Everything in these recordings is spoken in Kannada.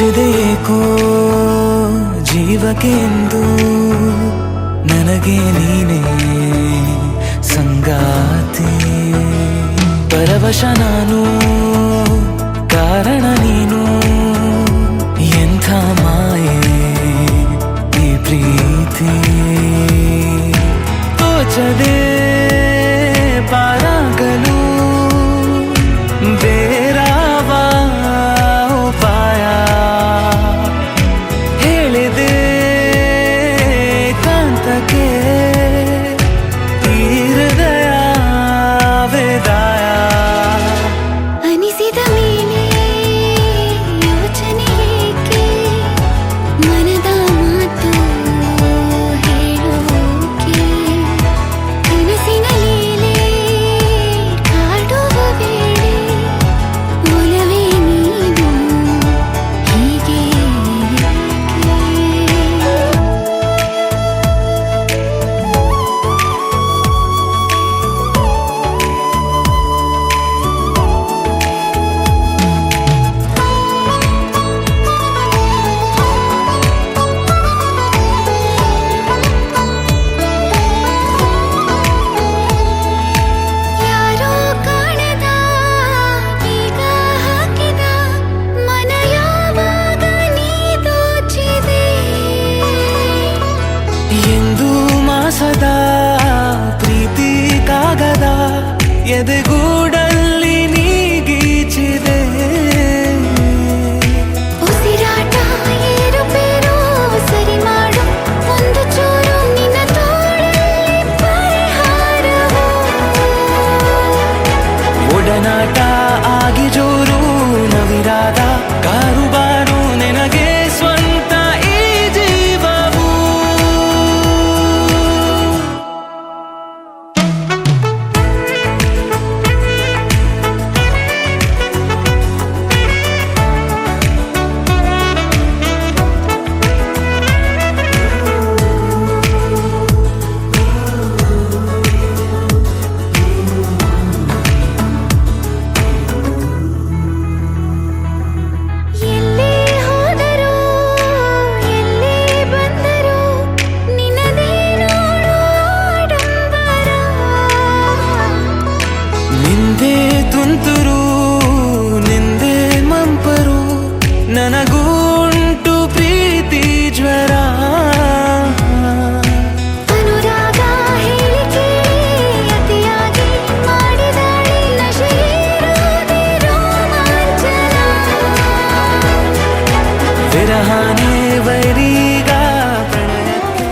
ಅನಿಸಿದೆ ಏಕೋ ಜೀವಕ್ಕೆ ಎಂದು ನನಗೆ ನೀನೇ ಸಂಗಾತಿ. ಪರವಶ ನಾನು, ಕಾರಣ ನೀನು, ಎಂಥ ಮಾಯೆ ಈ ಪ್ರೀತಿ. ತೋಚದೆ ಪಾರಾಗಲು ಬೇರಾವ ಉಪಾಯ, ಹೇಳಿದೆ ಕಾಂತಕ್ಕೆ ಈ ಹೃದಯ ವೇದಾಯ. ಅನಿಸಿದ ಮೇಲೆ ಯೋಚನೆ ಏಕೆ, ಮನದ ಮಾತು ಹೇಳೋಕೆ. ಕನಸಿನ ಲೀಲೆ ಕಾಡುವ ವೇಳೆ ಒಲವೇ ನೀನು ಹೀಗೆ ಯಾರೋ ಕಾಣದ ಈಗ ಹಾಕಿದ ಮನ ಯಾವಾಗ ನೀ ದೋಚಿದೆ. ಎಂದು ಮಾಸದ ಪ್ರೀತಿ ಕಾಗದ ಎದೆಗೂಡಲ್ಲಿ ನೀಗೀಚಿದೆ. ಉಸಿರಾಟ ಏರುಪೇರು ಸರಿ ಮಾಡು ಒಂದು ಚೂರು ನಿನ್ನ ತೋಳಲ್ಲಿ ಪರಿಹಾರವು. ಒಡನಾಟ ಆಗಿ ಜೋರು ನವಿರಾದ ಕಾರುಬಾರು ನಿನಗೆ ಸ್ವಂತ ಈ ಜೀವವು. ಎಲ್ಲೇ ಹೋದರೂ ಎಲ್ಲೇ ಬಂದರೂ ನಿನ್ನದೇ ನೋಡು ಆಡಂಬರ. ನಿಂದೆ ತುಂತುರು ನಿಂದೆ ಮಂಪರು ನನಗೂಂಟು ಪ್ರೀತಿ ಜ್ವರ. ಅನುರಾಗ ಹೇಳಿ ಕೇಳಿ ಅತಿಯಾಗಿ ಮಾಡಿದಾಳೆ ನಶೆಯಿರೋದೆ ರೋಮಾಂಚನ. ವಿರಹಾನೇ ವೈರಿಗ ಪ್ರಣಯಕ್ಕೆ.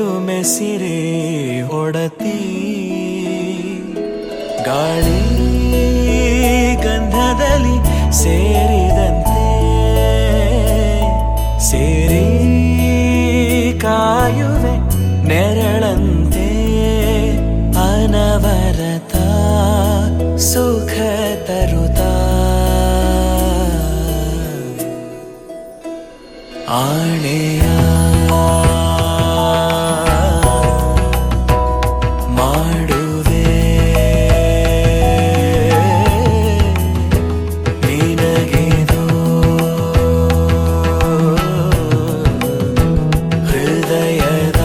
ಒಲುಮೆಸಿರೆ ಹೊಡತಿ ಗಾಳಿ ಗಂಧದಲ್ಲಿ ಸೇರಿದಂತೆ ಸೇರಿ ಕಾಯುವೆ ನೆರಳಂತೆ ಅನವರತ ಸುಖ ತರುತ್ತಾ ಆಣೆಯ ಮಾಡುವೆ ನಿನಗೆದೋ ಹೃದಯದ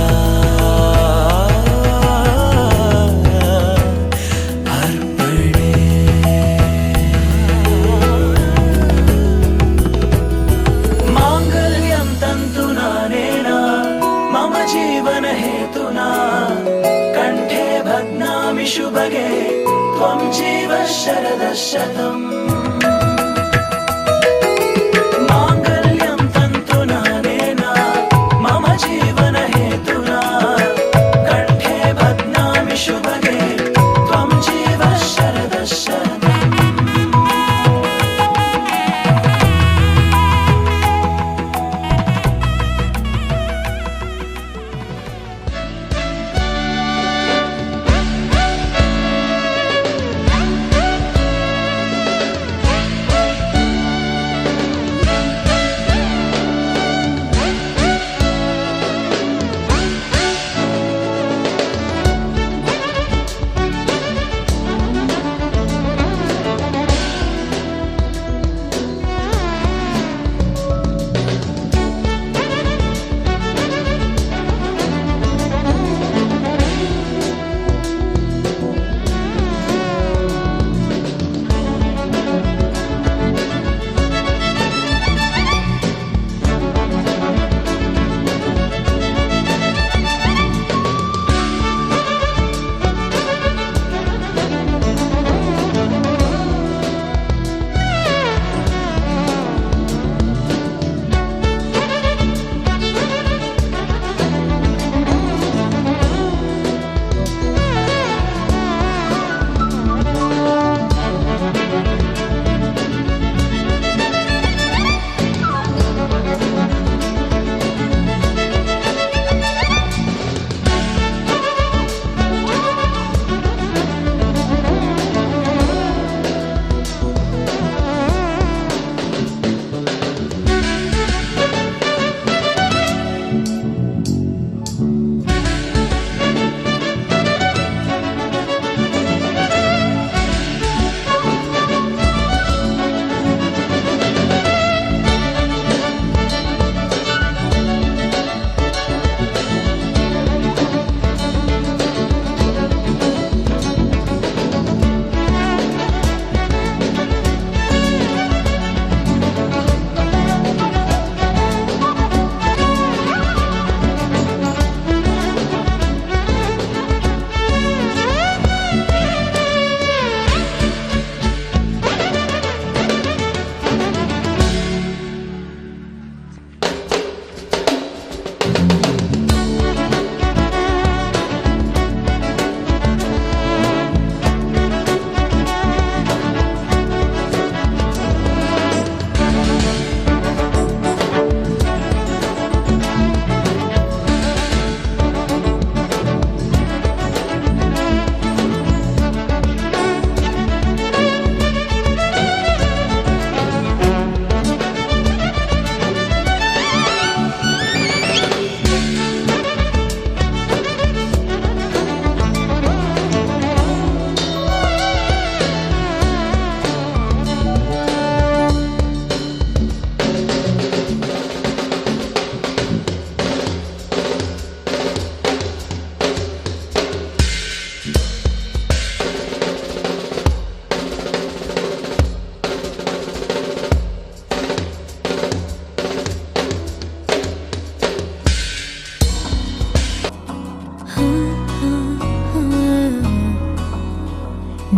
ಅರ್ಪಣೆ ಮಾಂಗಲ್ಯಂ ತಂತು ನಾನೇನಾ ಮಮ ಜೀವನ ಹೇತುನಾ ಕಂಠೆ ಭಗ್ನಾಮಿ ಶುಭಗೆ ತ್ವಂ ಜೀವ ಶರದಃ ಶತಂ ಮಾಂಗಲ್ಯಂ ತಂತು ನಾನೇನಾ ಮಮ ಜೀವನ ಹೇತುನಾ ಕಂಠೆ ಭಗ್ನಾಮಿ ಶುಭಗೆ ತ್ವಂ ಜೀವ ಶರದಃ ಶತಂ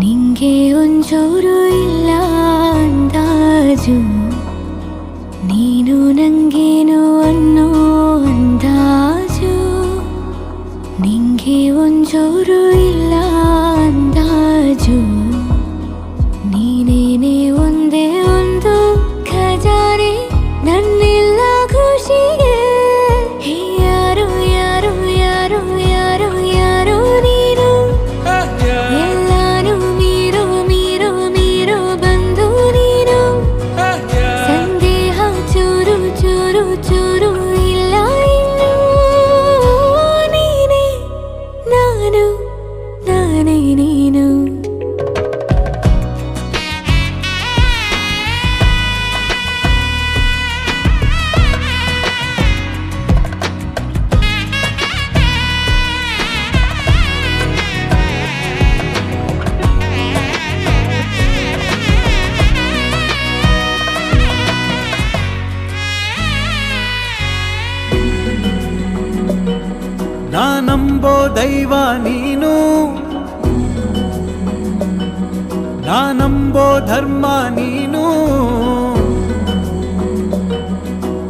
ನಿಂಗೆ ಒಂಚೂರು ಇಲ್ಲ ಅಂದಾಜು, ನೀನು ನಂಗೇನು ಅನ್ನೋ ಅಂದಾಜು. ಒಂಚೂರು ಇಲ್ಲ ಅಂದಾಜು ನೀನೇನೆ ಒಂದೇ ಒಂದು ಖಜಾನೆ ನನ್ನೆಲ್ಲ ಖುಷಿಗೆ ಯಾರು ಯಾರು ಯಾರು ಯಾರು ಯಾರು ನೀನು ಎಲ್ಲಾನು ಮೀರೋ ಮೀರೋ ಮೀರೋ ಬಂದು ನೀನು ಸಂದೇಹ ಚೂರು ಚೂರು ಚೂರು ಇಲ್ಲ ಇನ್ನು ನೀನೇ ನಾನು ನಾನೇ ನೀನು ನಾನಂಬೋ ದೈವ ನೀನು ನಾನಂಬೋ ಧರ್ಮ ನೀನು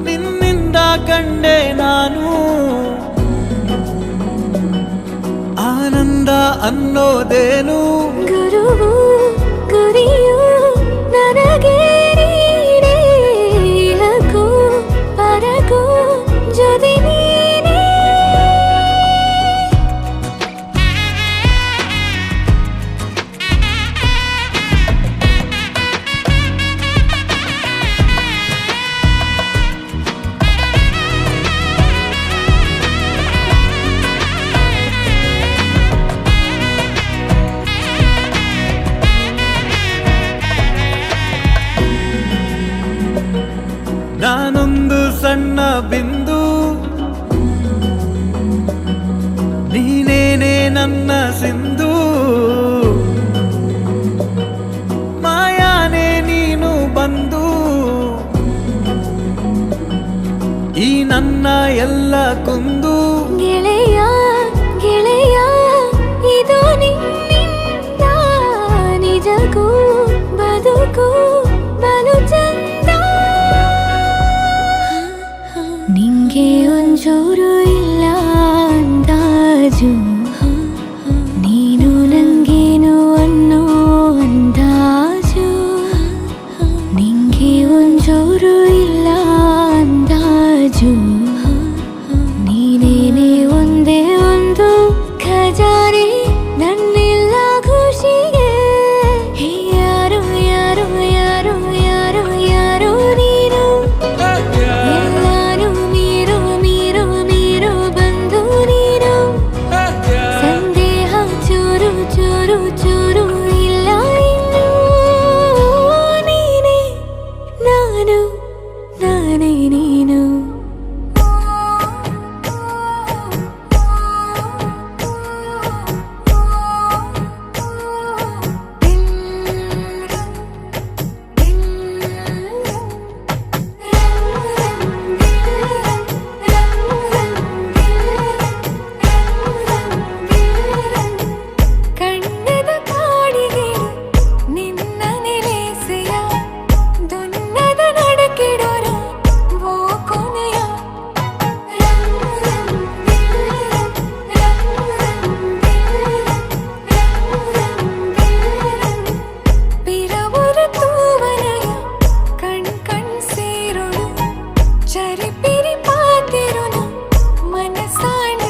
ನಿನ್ನಿಂದ ಕಂಡೆ ನಾನು ಆನಂದ ಅನ್ನೋದೇನು ಗುರುವು ಗುರಿಯು ನನಗೆ ನೀನೇ ಇಹಕ್ಕೂ ಪರಕ್ಕೂ ಜೊತೆ ನೀನೇ ನಾನೊಂದು ಸಣ್ಣ ಬಿಂದು ನೀನೇನೆ ನನ್ನ ಸಿಂಧು ಮಾಯಾನೆ ನೀನು ಬಂದು ಈ ನನ್ನ ಎಲ್ಲ ಕುಂದು ಗೆಳೆಯ ಗೆಳೆಯ ಇದು ನಿನ್ನಿಂದ ನಿಜಕ್ಕೂ ಬದುಕು ಬಲು ಚಂದ ನಿಂಗೆ ಒಂಚೂರು ಇಲ್ಲ ಅಂದಾಜು ನೀನು ನಂಗೇನು ಅನ್ನೋ ಅಂದಾಜು ನಿಂಗೆ ಒಂಚೂರು ಇಲ್ಲ ಅಂದಾಜು ನೀನೇನೆ ಒಂದೇ ಒಂದು ಖಜಾನೆ ನನ್ನೆಲ್ಲ ಖುಷಿಗೆ ಯಾರು ಯಾರು ಯಾರು ಯಾರು ಯಾರು ನೀನು ಎಲ್ಲಾನು ಮೀರೋ ಮೀರೋ ಮೀರೋ ಬಂದು ನೀನು ಸಂದೇಹ ಚೂರು ಚೂರು ಚೂರು ಇಲ್ಲ ಇನ್ನು ನೀನೇ ನಾನು ನಾನೇ ನೀನು ಕಣ್ಣದ ಕಾಡಿಗೆ ನಿನ್ನ ನೆಲೆಸೆಯ ದುನ್ನದ ನಡಕಿಡೋರ ಓ ಕೊನೆಯ ಪಿರವರ ತೂವನಯ ಕಣ್ ಕಣ್ ಸೇರೋಣ ಚರಿಪಿರಿ ಪಾತಿರುಣ ಮನಸಾಣ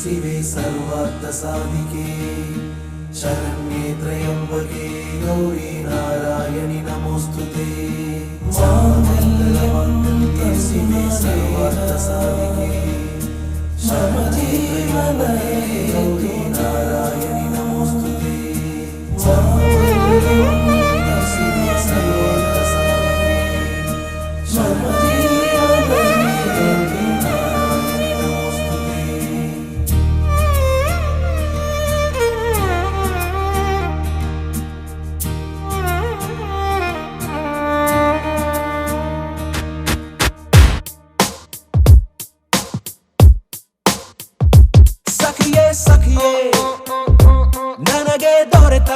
शिवे सर्वार्थ साधिके शरण्ये त्र्यम्बके गौरी नारायणि नमोस्तुते माङ्गल्ये शिवे सर्वार्थ साधिके शरण्ये त्र्यम्बके गौरी नारायणि नमोस्तुते माङ्गल्ये शिवे सर्वार्थ साधिके शरण्ये ಸಖಿಯೇ ನನಗೆ ದೊರೆತ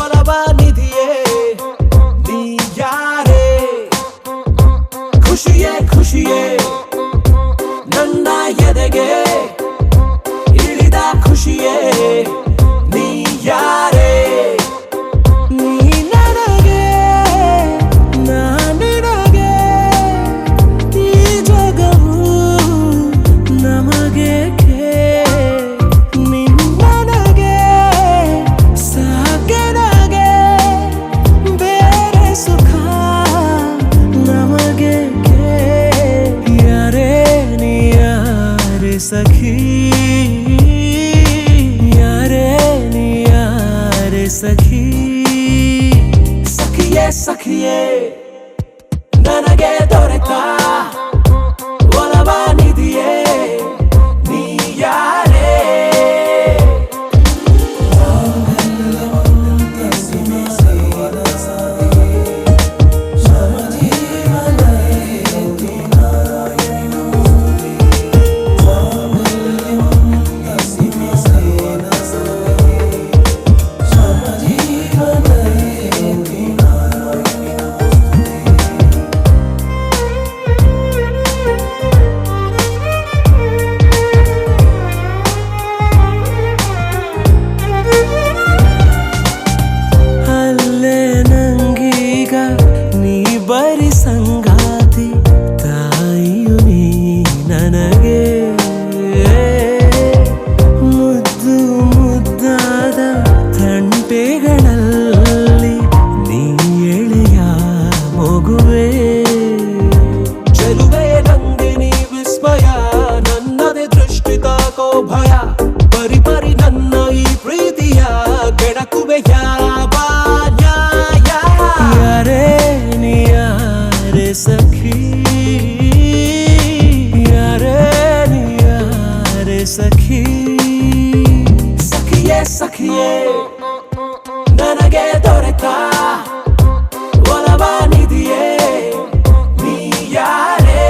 ಒಲವ ನಿಧಿಯೇ ನೀ ಯಾರೇ ಖುಷಿಯೇ ನನ್ನ ಎದೆಗೆ ಇಳಿದ ಖುಷಿಯೇ ನೀ ಯಾರೇ ನೀ ನನಗೆ ನಾನಿನಗೆ ಈ ಜಗವು ನಮಗೆ सखी यारे नी यारे सखी सखिये ನನಗೆ ದೊರೆತ ಒಲವ ನಿಧಿಯೇ ನೀ ಯಾರೇ ಬರಿ ಸಂಗಾತಿ ತಾಯಿಯು ನೀ ನನಗೆ ಮುದ್ದು ಮುದ್ದಾದ ತಂಟೆಗಳಲ್ಲಿ ನೀ ಎಳೆಯ ಮಗುವೆ ಚೆಲುವೆ ನಂದಿನಿ ವಿಸ್ಮಯ ನನ್ನದೇ ದೃಷ್ಟಿ ತಾಕೋ ಭಯ ಪರಿ ಪರಿ ನನ್ನ ಈ ಪ್ರೀತಿಯ ಕೆಡಕುವೆ ಯಾವ ನ್ಯಾಯ ಯಾರೇ सखी यारे नी यारे सखी सखिये ನನಗೆ ದೊರೆತ ಒಲವ ನಿಧಿಯೇ ನೀ ಯಾರೇ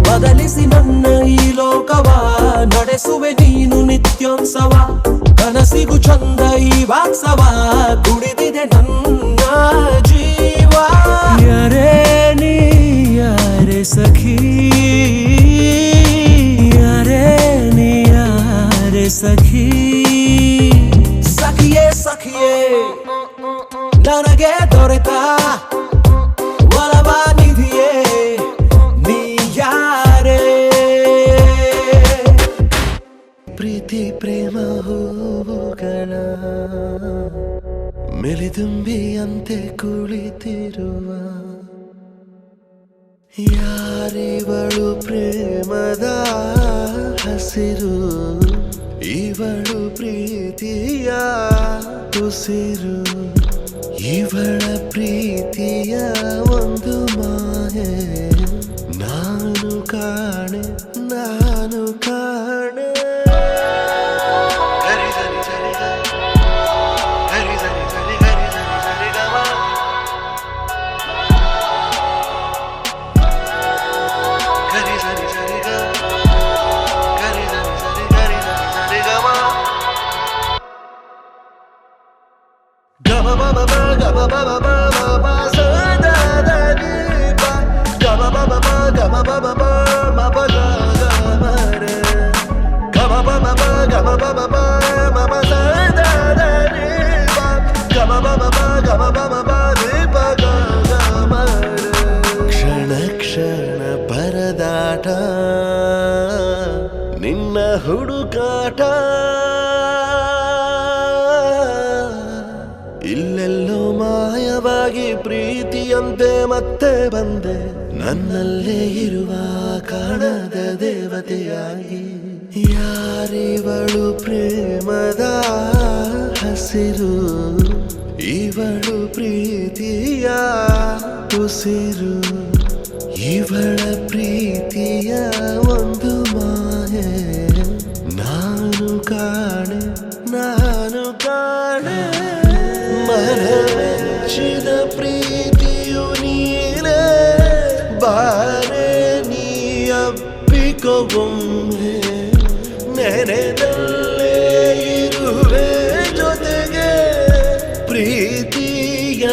ಬದಲಿಸಿ ನನ್ನ ಈ ಲೋಕವ ನಡೆಸುವೆ ನೀನು ನಿತ್ಯೋತ್ಸವ ಕನಸಿಗೂ ಚಂದ ಈ ವಾತ್ಸವ ಕುಡಿದಿದೆ ನನ್ನ ಜೀವ ಯಾರೇ ನೀ ಯಾರೇ ಸಖಿ ಯಾರೇ ನೀ ಯಾರೇ ಸಖಿ ಸಖಿಯೇ ನನಗೆ ದೊರೆತ ಒಲವ ನಿಧಿಯೇ ನೀ ಯಾರೇ ಪ್ರೀತಿ ಪ್ರೇಮ ಹೂವುಗಳ ಮೆಲಿದುಂಬಿಯಂತೆ ಕುಳಿತಿರುವ ಯಾರಿವಳು ಪ್ರೇಮದ ಹಸಿರು ಇವಳು ಪ್ರೀತಿ ಪ್ರೀತಿಯ ಉಸಿರು ಇವಳ ಪ್ರೀತಿಯ ಒಂದು ಮಾಯೆ ನಾನು ಕಾಣೆ ನಾನು ಕಾಣೆ ಗರಿ ಸರಿ ಸರಿ ಗರಿ ಸರಿ ಸರಿ ಗರಿ ಸರಿ ಸರಿ ಗಮ ಗರಿ ಸರಿ ಸರಿ ಗರಿ ಸರಿ ಸರಿ ಗರಿ ಸರಿ ಸರಿ ಗಮ ಗಮ ಬಮ ಬ ಗಮ ಬಮ ಬ ಮ ಸ ದ ದ ನಿ ಪ ಗಮ ಬಮ ಬ ಗಮ ಬಮ ಬ ಮ ಪ ಗ ಗ ಮ ರೆ ಗಮ ಬಮ ಬ ಗಮ ಬಮ ಬ ಮ ಮ ಸ ದ ದ ನಿ ಪ ಗಮ ಬಮ ಬ ಗಮ ಬಮ ಬ ನಿ ಪ ಗ ಗ ಮ ರೆ ಕ್ಷಣ ಕ್ಷಣ ಪರದಾಟ ನಿನ್ನ ಹುಡುಕಾಟ ಇಲ್ಲೆಲ್ಲೋ ಮಾಯವಾಗಿ ಪ್ರೀತಿಯಂತೆ ಮತ್ತೆ ಬಂದೆ ನನ್ನಲ್ಲೇ ಇರುವ ಕಾಣದ ದೇವತೆಯಾಗಿ ಯಾರಿವಳು ಪ್ರೇಮದ ಹಸಿರು ಇವಳು ಪ್ರೀತಿಯ ಉಸಿರು ಇವಳ ಪ್ರೀತಿಯ ಒಂದು ಮಾಯೆ ನಾನು ಕಾಣೆ ನಾನು ಕಾಣೆ ಮನಮೆಚ್ಚಿದ ಪ್ರೀತಿಯು ನೀನೇ ಬಾರೆ ನೀ ಅಪ್ಪಿಕೊಮ್ಮೆ ನೆನೆದಲ್ಲೇ ಇರುವೆ ಜೊತೆಗೆ ಪ್ರೀತಿಯ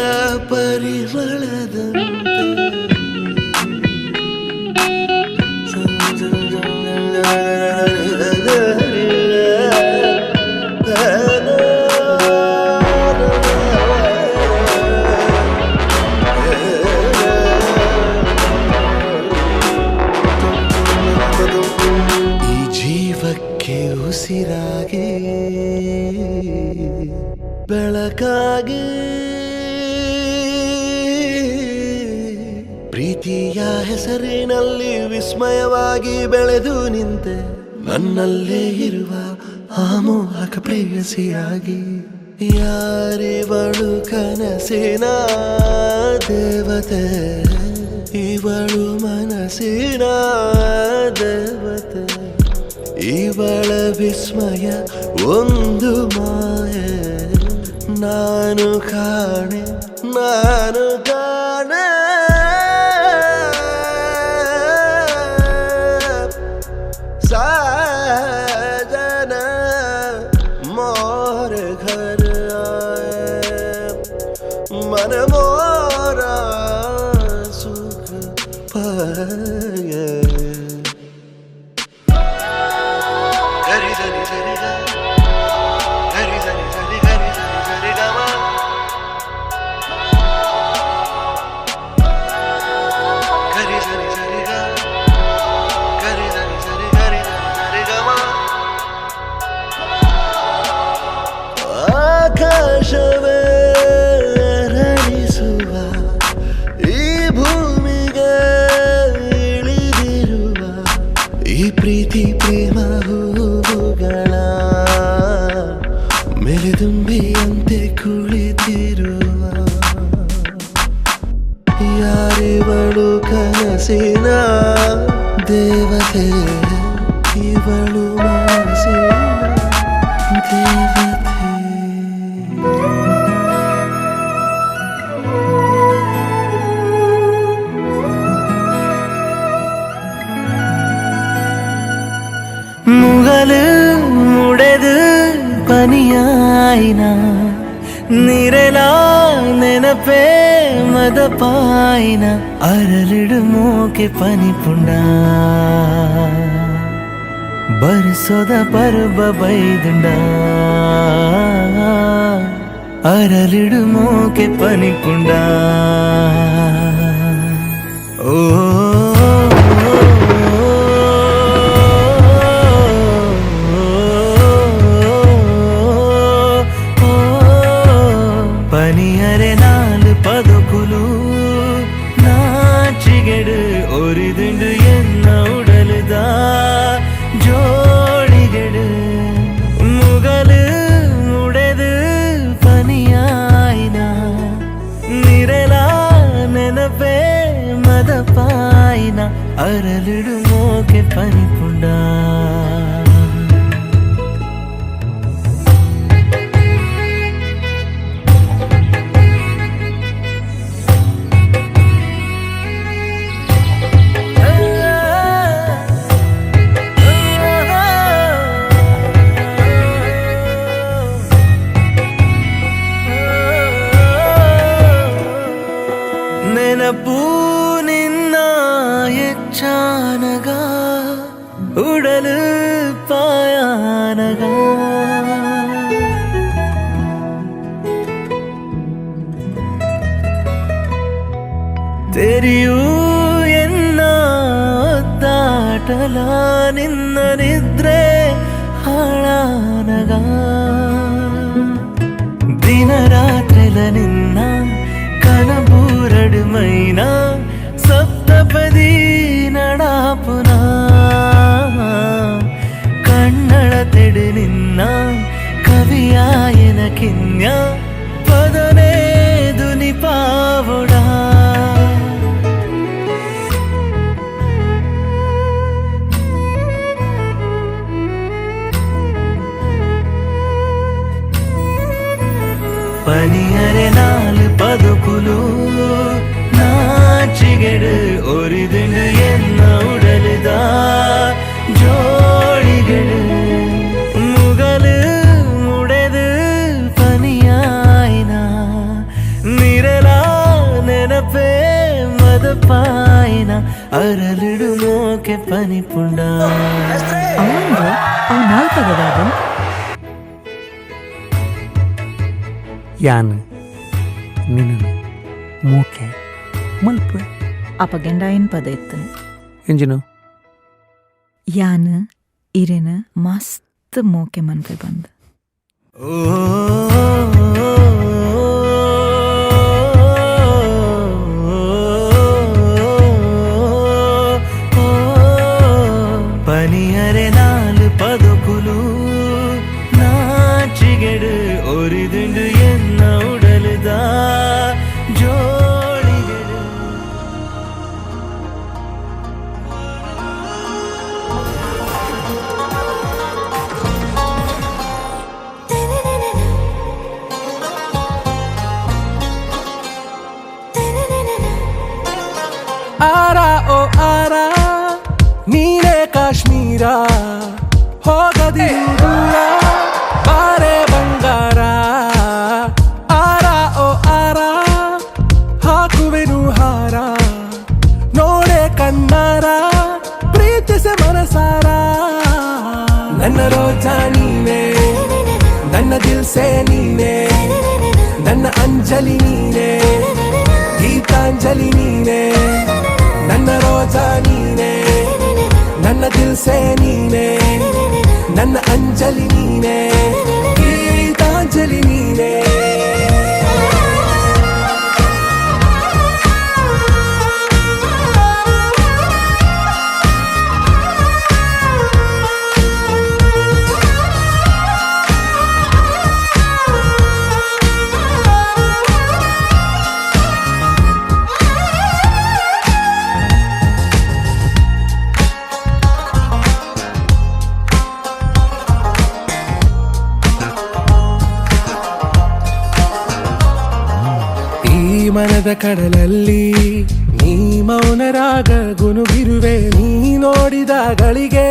ಪರಿಮಳದಂತೆ ಈ ಜೀವಕ್ಕೆ ಉಸಿರಾಗಿ ಬೆಳಕಾಗಿ ಪ್ರೀತಿಯ ಹೆಸರಿನಲ್ಲಿ ವಿಸ್ಮಯವಾಗಿ ಬೆಳೆದು ನಿಂತೆ ನನ್ನಲ್ಲೇ ಇರುವ ಆ ಮೋಹಕ ಪ್ರೇಯಸಿಯಾಗಿ ಯಾರಿವಳು ಕನಸಿನ ದೇವತೆ ಇವಳು ಮನಸ್ಸಿನ ದೇವತೆ ಇವಳ ವಿಸ್ಮಯ ಒಂದು ಮಾಯೆ ನಾನು ಕಾಣೆ ನಾನು ಕಾಣೆ साजन मोर घर आए मन मोरा सुख पाए गरी सरी सरी गरी सरी सरी गरी सरी सरी गमा गरी सरी सरी गरी सरी सरी गरी सरी सरी गमा ಆಕಾಶವೇ ಅರಳಿಸುವ ಈ ಭೂಮಿಗೆ ಇಳಿದಿರುವ ಈ ಪ್ರೀತಿ ಪ್ರೇಮ ಹೂವುಗಳ ಮೆಲೆದುಂಬಿಯಂತೆ ಕುಳಿತಿರುವ ಯಾರಿವಳು ಕನಸಿನ ದೇವತೆ ಇವಳು ಮನಸ್ಸಿನ ದೇವತೆ മുകള് മുടത് പനിയായിന നിരലാ നെനപ്പേ മദപായിന അരലിടുമോക്കെ പനിപ്പുണ്ട ಬರ್ಸೋದ ಪರ್ಬ ಬೈದುಂಡ ಅರಲಿಡು ಮೋಕೆ ಪನಿಪುಂಡ ಓ പനിയരെ നാല് പതുക്കുലു നാച്ചികട് ഒരിതുണ്ട് എന്ന ഉടലുതാ ജോളികട് മുകള് అరలిడుమోకే పనిపుండా ನೆನಪು ನಿನ್ನ ಹೆಚ್ಚಾನಗ ಉಡಲು ಪಾಯಾನಗ ತೆರೆಯೂ ಎನ್ನ ಒದ್ದಾಟಲ ನಿನ್ನ ನಿದ್ರೆ ಹಾಳಾನಗ ದಿನ ರಾತ್ರಿಲ ನಿನ್ನ కనబూరడుమైన సప్తపది నడాపున కన్నడ తెడు నిన్న కవియాయన కిన్య పదనే దుని పావుడా പനിയരെ നാല് പതുക്കുലു നാച്ചികട് ഒരിതിന് എന്ന ഉടലുതാ ജോളികള് മുകള് മുടത് പനിയായിന നിരല നെനപ്പേ മതപ്പായിന അരലിടുമോക്കെ പനിപ്പുണ്ട ನಾಲ್ಕಗದಾದ ಯಾನ್ ನಿನ್ನ ಮೂಕೆ ಮಲ್ಪೆ ಅಪಗೆಂಡಾಯನ್ ಪದ ಇತ್ತನು ಎಂಜಿನು ಯಾನ್ ಇರೆನ ಮಸ್ತ್ ಮೋಕೆ ಮನ್ಪೆ ಬಂದ പനിയരെ നാല് പതുക്കുലു നാച്ചികട് ഒരിതുണ്ട് എന്ന ഉടലുതാ ജോളികള് ಆರಾ ಓ ಆರಾ ನೀನೇ ಕಾಶ್ಮೀರ ಹೋಗದಿರು ದೂರ ಬಾರೆ ಬಂಗಾರ ಆರಾ ಓ ಆರಾ ಹಾಕುವೆನು ಹಾರ ನೋಡೆ ಕಣ್ಣಾರ ಪ್ರೀತಿಸೆ ಮನಸಾರ ನನ್ನ ರೋಜಾ ನೀನೆ ನನ್ನ ದಿಲ್ಸೆ ನೀನೆ ನನ್ನ ಅಂಜಲಿ ನೀನೆ ಗೀತಾಂಜಲಿ ನೀನೆ ನನ್ನ ರೋಜಾ ನೀನೆ ನನ್ನ ದಿಲ್ಸೆ ನೀನೆ ನನ್ನ ಅಂಜಲಿ ನೀನೆ ಗೀತಾಂಜಲಿ ನೀನೆ ಮನದ ಕಡಲಲ್ಲಿ ನೀ ಮೌನರಾಗ ಗುನುಗಿರುವೆ ನೀ ನೋಡಿದ ಗಳಿಗೆ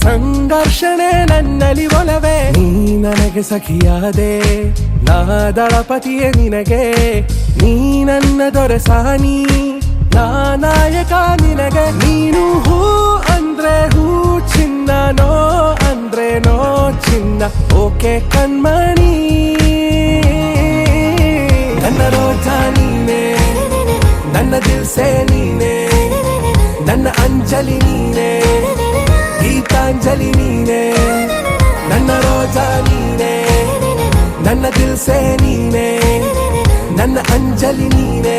ಸಂಘರ್ಷಣೆ ನನ್ನಲ್ಲಿ ಒಲವೇ ನೀ ನನಗೆ ಸಖಿಯಾದೆ ನಾ ದಳಪತಿಯೇ ನಿನಗೆ ನೀ ನನ್ನ ದೊರೆಸಾನಿ ನಾ ನಾಯಕ ನಿನಗೆ ನೀನು ಹೂ ಅಂದ್ರೆ ಹೂ ಚಿನ್ನ ನೋ ಅಂದ್ರೆ ನೋ ಚಿನ್ನ ಓಕೆ ಕಣ್ಮಣಿ ನನ್ನ ರೋಜಾ ನೀನೆ ನನ್ನ ದಿಲ್ಸೆ ನೀನೆ ನನ್ನ ಅಂಜಲಿ ನೀನೆ ಗೀತಾಂಜಲಿ ನೀನೆ ನನ್ನ ರೋಜಾ ನೀನೆ ನನ್ನ ದಿಲ್ಸೆ ನೀನೆ ನನ್ನ ಅಂಜಲಿ ನೀನೆ